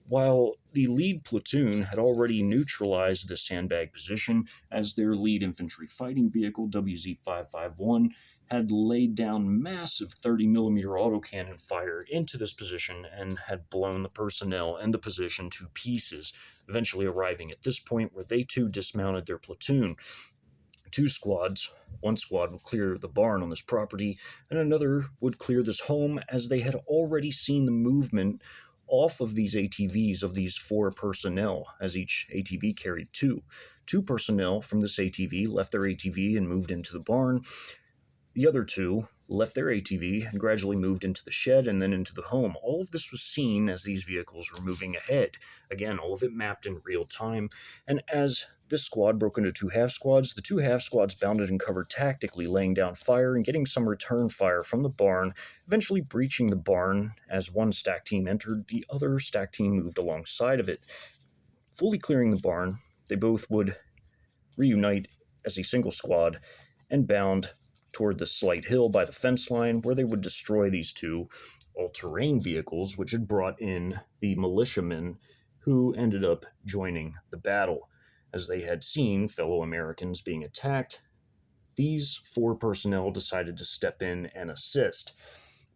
while the lead platoon had already neutralized the sandbag position as their lead infantry fighting vehicle, WZ-551, had laid down massive 30mm autocannon fire into this position and had blown the personnel and the position to pieces, eventually arriving at this point where they too dismounted their platoon. 2 squads, one squad would clear the barn on this property, and another would clear this home, as they had already seen the movement off of these ATVs of these 4 personnel, as each ATV carried 2. 2 personnel from this ATV left their ATV and moved into the barn. The other 2 left their ATV and gradually moved into the shed and then into the home. All of this was seen as these vehicles were moving ahead. Again, all of it mapped in real time. And as this squad broke into 2 half squads, the 2 half squads bounded and covered tactically, laying down fire and getting some return fire from the barn, eventually breaching the barn. As one stack team entered, the other stack team moved alongside of it. Fully clearing the barn, they both would reunite as a single squad and bound toward the slight hill by the fence line, where they would destroy these 2 all-terrain vehicles, which had brought in the militiamen who ended up joining the battle. As they had seen fellow Americans being attacked, these 4 personnel decided to step in and assist.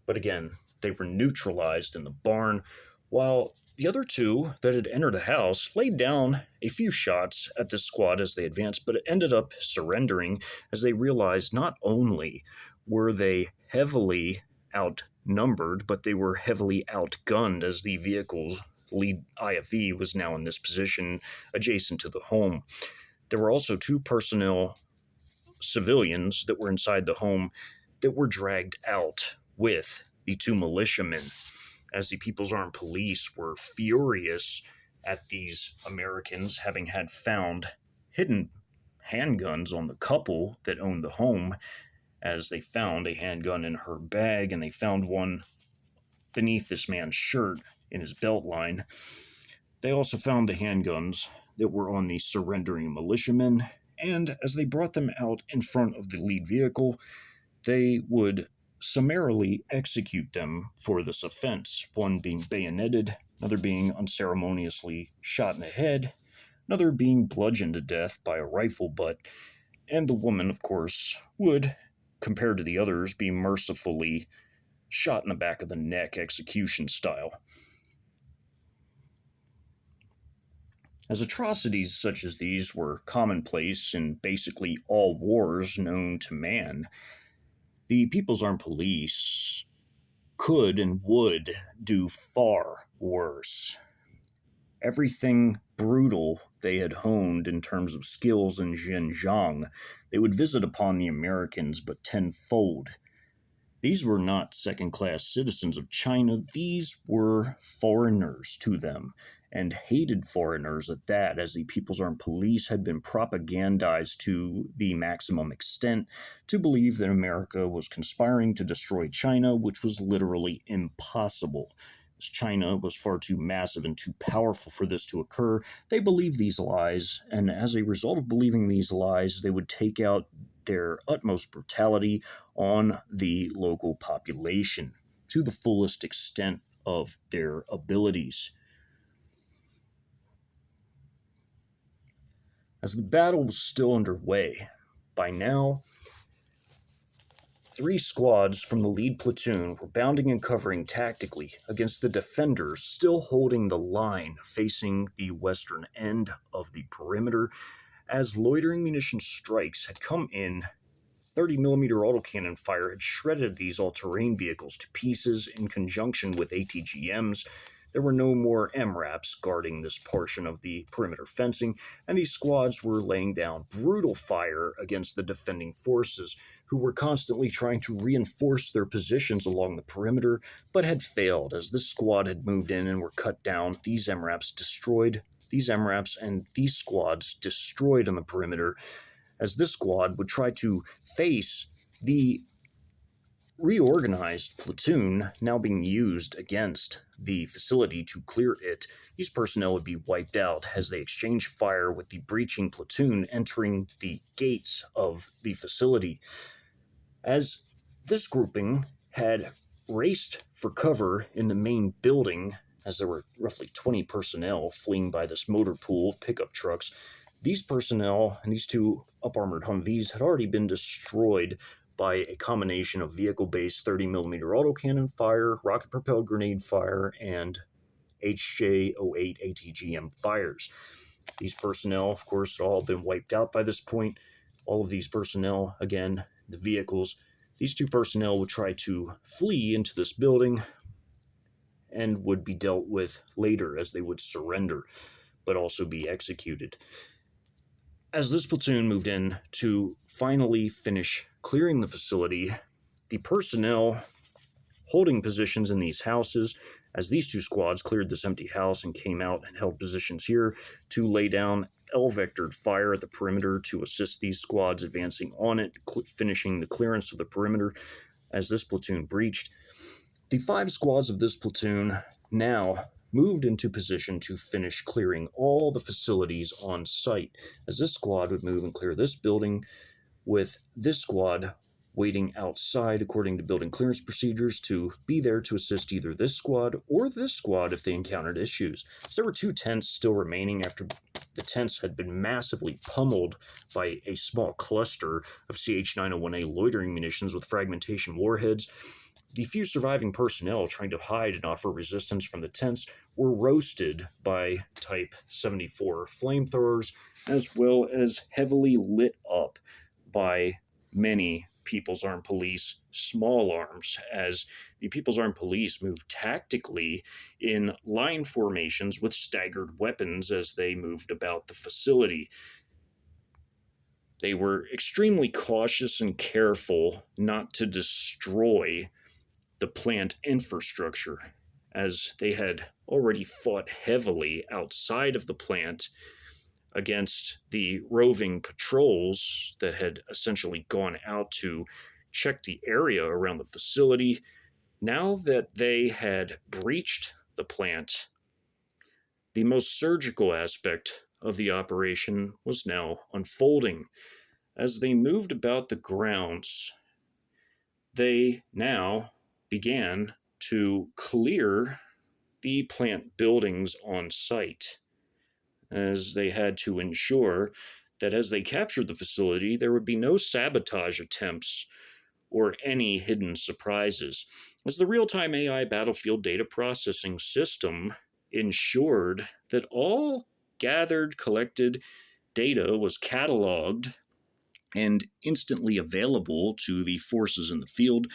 But again, they were neutralized in the barn, while the other 2 that had entered the house laid down a few shots at this squad as they advanced, but it ended up surrendering as they realized not only were they heavily outnumbered, but they were heavily outgunned, as the vehicle's lead IFV was now in this position adjacent to the home. There were also 2 personnel, civilians, that were inside the home that were dragged out with the 2 militiamen, as the People's Armed Police were furious at these Americans having had found hidden handguns on the couple that owned the home, as they found a handgun in her bag and they found one beneath this man's shirt in his belt line. They also found the handguns that were on the surrendering militiamen, and as they brought them out in front of the lead vehicle, they would summarily execute them for this offense, one being bayoneted, another being unceremoniously shot in the head, another being bludgeoned to death by a rifle butt, and the woman, of course, would, compared to the others, be mercifully shot in the back of the neck, execution style. As atrocities such as these were commonplace in basically all wars known to man, the People's Armed Police could and would do far worse. Everything brutal they had honed in terms of skills in Xinjiang, they would visit upon the Americans but tenfold. These were not second-class citizens of China, these were foreigners to them, and hated foreigners at that, as the People's Armed Police had been propagandized to the maximum extent to believe that America was conspiring to destroy China, which was literally impossible. As China was far too massive and too powerful for this to occur, they believed these lies, and as a result of believing these lies, they would take out their utmost brutality on the local population to the fullest extent of their abilities. As the battle was still underway, by now, 3 squads from the lead platoon were bounding and covering tactically against the defenders still holding the line facing the western end of the perimeter, as loitering munition strikes had come in. 30mm autocannon fire had shredded these all-terrain vehicles to pieces in conjunction with ATGMs. There were no more MRAPs guarding this portion of the perimeter fencing, and these squads were laying down brutal fire against the defending forces, who were constantly trying to reinforce their positions along the perimeter, but had failed as this squad had moved in and were cut down. These MRAPs and these squads destroyed on the perimeter, as this squad would try to face the reorganized platoon now being used against the facility to clear it. These personnel would be wiped out as they exchanged fire with the breaching platoon entering the gates of the facility. As this grouping had raced for cover in the main building, as there were roughly 20 personnel fleeing by this motor pool of pickup trucks, these personnel and these 2 up-armored Humvees had already been destroyed by a combination of vehicle-based 30mm autocannon fire, rocket-propelled grenade fire, and HJ-08 ATGM fires. These personnel, of course, had all been wiped out by this point. All of these personnel, again, the vehicles, these 2 personnel would try to flee into this building and would be dealt with later as they would surrender, but also be executed. As this platoon moved in to finally finish clearing the facility, the personnel holding positions in these houses, as these 2 squads cleared this empty house and came out and held positions here to lay down L-vectored fire at the perimeter to assist these squads advancing on it, finishing the clearance of the perimeter as this platoon breached. The 5 squads of this platoon now moved into position to finish clearing all the facilities on site, as this squad would move and clear this building, with this squad waiting outside according to building clearance procedures to be there to assist either this squad or this squad if they encountered issues. So there were 2 tents still remaining after the tents had been massively pummeled by a small cluster of CH-901A loitering munitions with fragmentation warheads. The few surviving personnel trying to hide and offer resistance from the tents were roasted by Type 74 flamethrowers, as well as heavily lit up by many People's Armed Police small arms, as the People's Armed Police moved tactically in line formations with staggered weapons as they moved about the facility. They were extremely cautious and careful not to destroy the plant infrastructure, as they had already fought heavily outside of the plant against the roving patrols that had essentially gone out to check the area around the facility. Now that they had breached the plant, the most surgical aspect of the operation was now unfolding. As they moved about the grounds, they now began to clear the plant buildings on site, as they had to ensure that as they captured the facility, there would be no sabotage attempts or any hidden surprises, as the real-time AI battlefield data processing system ensured that all gathered, collected data was cataloged and instantly available to the forces in the field.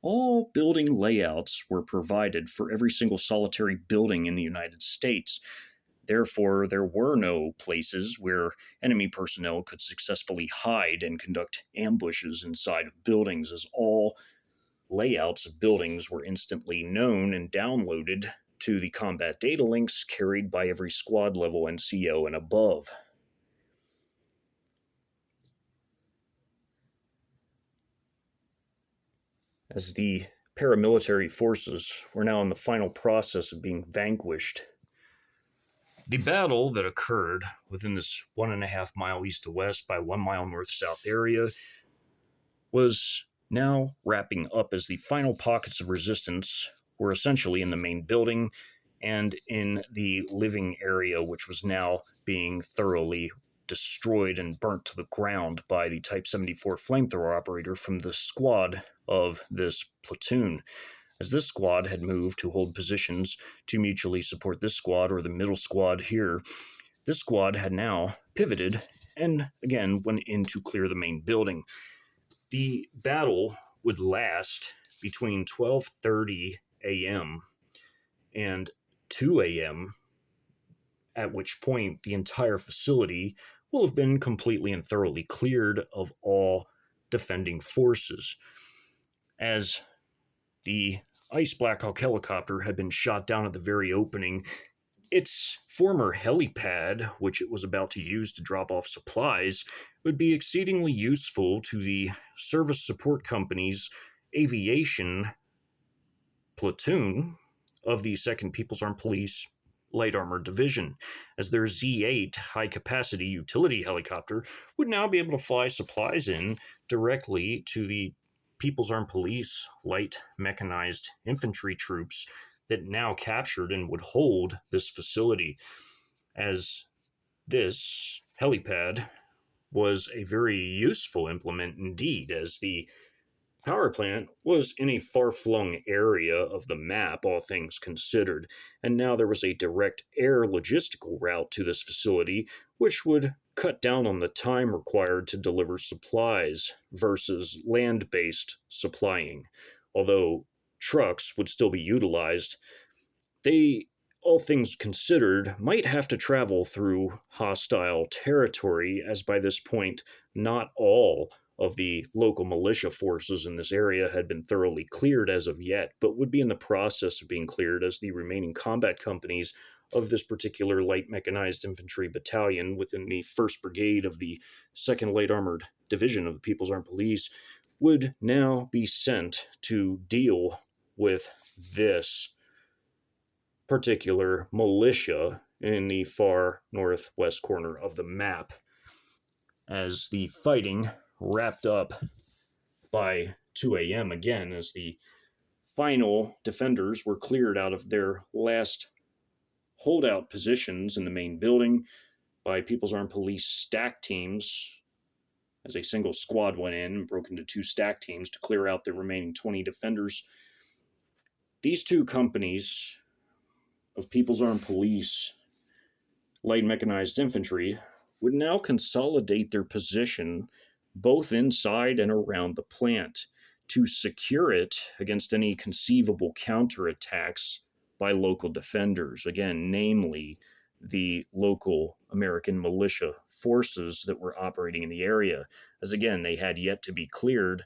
All building layouts were provided for every single solitary building in the United States. Therefore, there were no places where enemy personnel could successfully hide and conduct ambushes inside of buildings, as all layouts of buildings were instantly known and downloaded to the combat data links carried by every squad level NCO and above. As the paramilitary forces were now in the final process of being vanquished, the battle that occurred within this 1.5 mile east to west by 1 mile north-south area was now wrapping up, as the final pockets of resistance were essentially in the main building and in the living area, which was now being thoroughly destroyed and burnt to the ground by the Type 74 flamethrower operator from the squad of this platoon. As this squad had moved to hold positions to mutually support this squad, or the middle squad here, this squad had now pivoted and again went in to clear the main building. The battle would last between 12:30 a.m. and 2 a.m., at which point the entire facility will have been completely and thoroughly cleared of all defending forces. As the Ice Blackhawk helicopter had been shot down at the very opening, its former helipad, which it was about to use to drop off supplies, would be exceedingly useful to the Service Support Company's aviation platoon of the 2nd People's Armed Police Light Armored Division, as their Z-8 high-capacity utility helicopter would now be able to fly supplies in directly to the People's Armed Police light mechanized infantry troops that now captured and would hold this facility, as this helipad was a very useful implement indeed, as the power plant was in a far-flung area of the map, all things considered, and now there was a direct air logistical route to this facility, which would cut down on the time required to deliver supplies versus land-based supplying. Although trucks would still be utilized, they, all things considered, might have to travel through hostile territory, as by this point not all of the local militia forces in this area had been thoroughly cleared as of yet, but would be in the process of being cleared, as the remaining combat companies of this particular light mechanized infantry battalion within the 1st Brigade of the 2nd Light Armored Division of the People's Armed Police would now be sent to deal with this particular militia in the far northwest corner of the map. As the fighting wrapped up by 2 a.m. again, as the final defenders were cleared out of their last holdout positions in the main building by People's Armed Police stack teams, as a single squad went in and broke into 2 stack teams to clear out the remaining 20 defenders. These 2 companies of People's Armed Police light mechanized infantry would now consolidate their position both inside and around the plant to secure it against any conceivable counterattacks by local defenders, again, namely the local American militia forces that were operating in the area, as again, they had yet to be cleared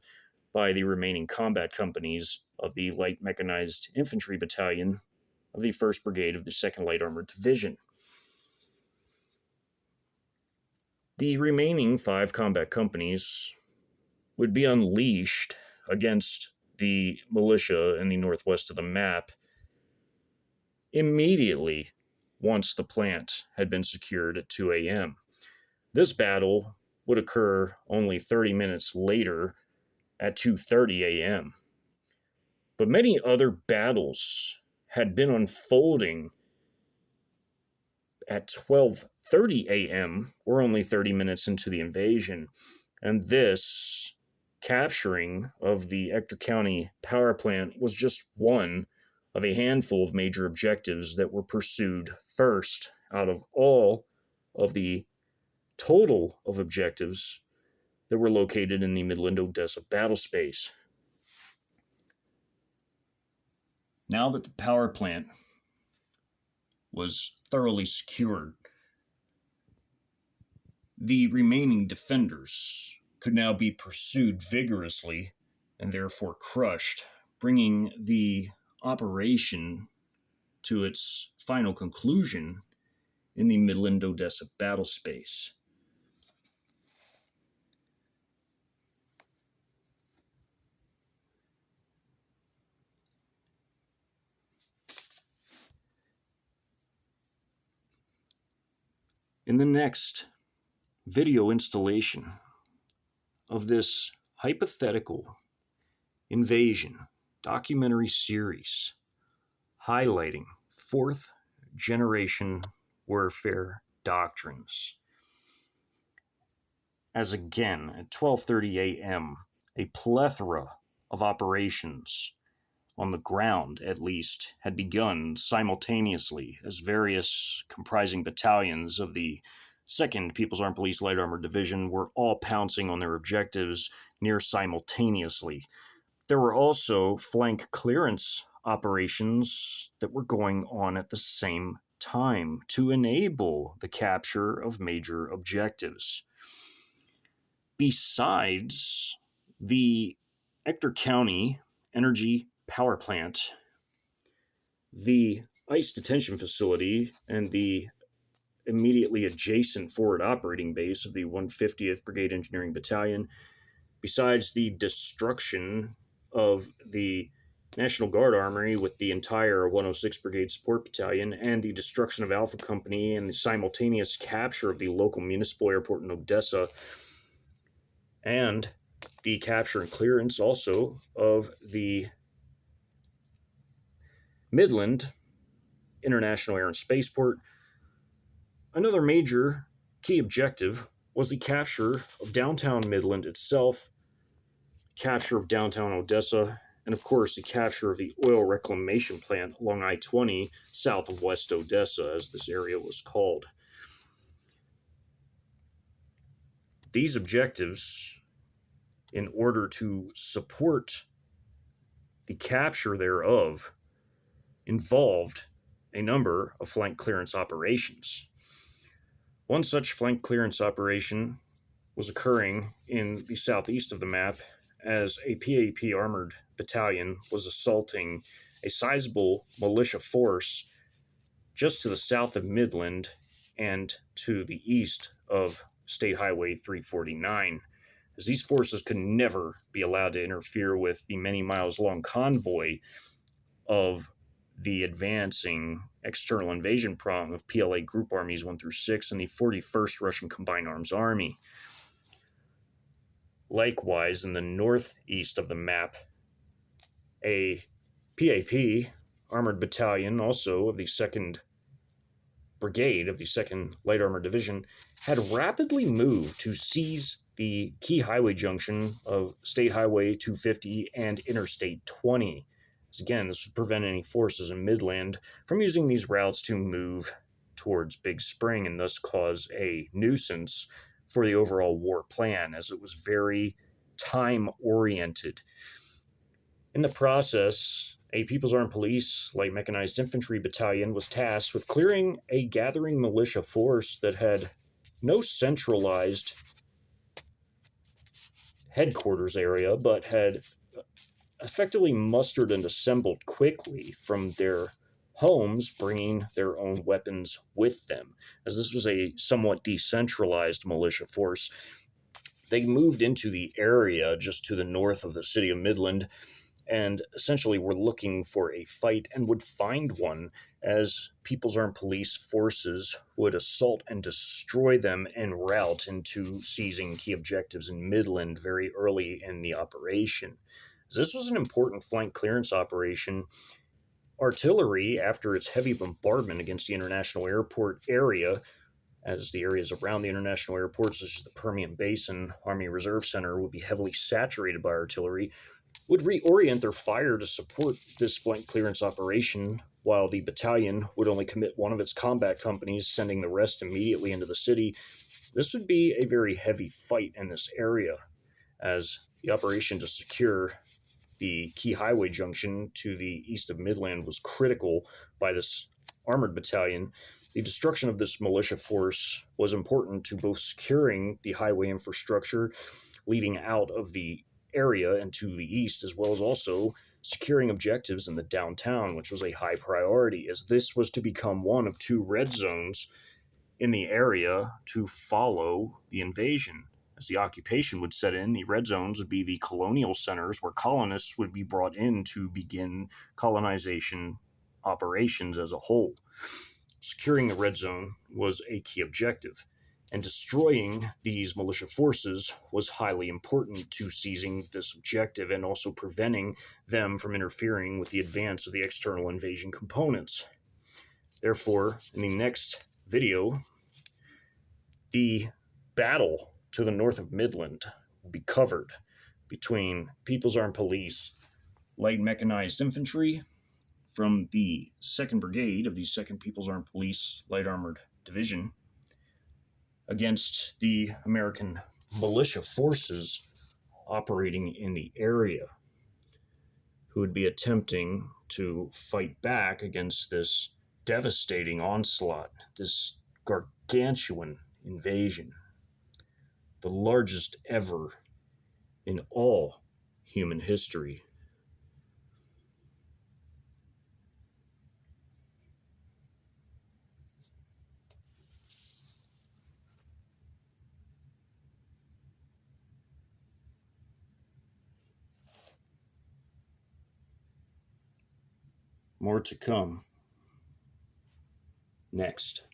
by the remaining combat companies of the Light Mechanized Infantry Battalion of the 1st Brigade of the 2nd Light Armored Division. The remaining 5 combat companies would be unleashed against the militia in the northwest of the map immediately once the plant had been secured at 2 a.m. This battle would occur only 30 minutes later at 2:30 a.m. But many other battles had been unfolding at 12:30 a.m. or only 30 minutes into the invasion, and this capturing of the Ector County power plant was just one of a handful of major objectives that were pursued first out of all of the total of objectives that were located in the Midland-Odessa battle space. Now that the power plant was thoroughly secured, the remaining defenders could now be pursued vigorously and therefore crushed, bringing the operation to its final conclusion in the Midland-Odessa battle space. In the next video installation of this hypothetical invasion documentary series highlighting fourth generation warfare doctrines, as again at 12:30 a.m. a plethora of operations on the ground, at least, had begun simultaneously as various comprising battalions of the 2nd People's Armed Police Light Armored Division were all pouncing on their objectives near simultaneously. There were also flank clearance operations that were going on at the same time to enable the capture of major objectives. Besides the Ector County Energy Power Plant, the ICE detention facility, and the immediately adjacent forward operating base of the 150th Brigade Engineering Battalion, besides the destruction of the National Guard Armory with the entire 106th Brigade Support Battalion, and the destruction of Alpha Company, and the simultaneous capture of the local municipal airport in Odessa, and the capture and clearance also of the Midland International Air and Spaceport. Another major key objective was the capture of downtown Midland itself, capture of downtown Odessa, and of course the capture of the oil reclamation plant along I-20 south of West Odessa, as this area was called. These objectives, in order to support the capture thereof, involved a number of flank clearance operations. One such flank clearance operation was occurring in the southeast of the map as a PAP armored battalion was assaulting a sizable militia force just to the south of Midland and to the east of State Highway 349, as these forces could never be allowed to interfere with the many miles long convoy of the advancing external invasion prong of PLA Group Armies 1 through 6 and the 41st Russian Combined Arms Army. Likewise, in the northeast of the map, a PAP armored battalion, also of the 2nd Brigade of the 2nd Light Armored Division, had rapidly moved to seize the key highway junction of State Highway 250 and Interstate 20. Again, this would prevent any forces in Midland from using these routes to move towards Big Spring and thus cause a nuisance for the overall war plan, as it was very time-oriented. In the process, a People's Armed Police Light Mechanized Infantry Battalion was tasked with clearing a gathering militia force that had no centralized headquarters area, but had effectively mustered and assembled quickly from their homes, bringing their own weapons with them. As this was a somewhat decentralized militia force, they moved into the area just to the north of the city of Midland and essentially were looking for a fight and would find one, as People's Armed Police forces would assault and destroy them en route into seizing key objectives in Midland very early in the operation. This was an important flank clearance operation. Artillery, after its heavy bombardment against the international airport area, as the areas around the international airports, such as the Permian Basin Army Reserve Center, would be heavily saturated by artillery, would reorient their fire to support this flank clearance operation, while the battalion would only commit one of its combat companies, sending the rest immediately into the city. This would be a very heavy fight in this area, as the operation to secure the key highway junction to the east of Midland was critical by this armored battalion. The destruction of this militia force was important to both securing the highway infrastructure leading out of the area and to the east, as well as also securing objectives in the downtown, which was a high priority, as this was to become one of two red zones in the area to follow the invasion. As the occupation would set in, the red zones would be the colonial centers where colonists would be brought in to begin colonization operations as a whole. Securing the red zone was a key objective, and destroying these militia forces was highly important to seizing this objective and also preventing them from interfering with the advance of the external invasion components. Therefore, in the next video, the battle to the north of Midland will be covered between People's Armed Police, light mechanized infantry from the 2nd Brigade of the 2nd People's Armed Police Light Armored Division against the American militia forces operating in the area, who would be attempting to fight back against this devastating onslaught, this gargantuan invasion, the largest ever in all human history. More to come next.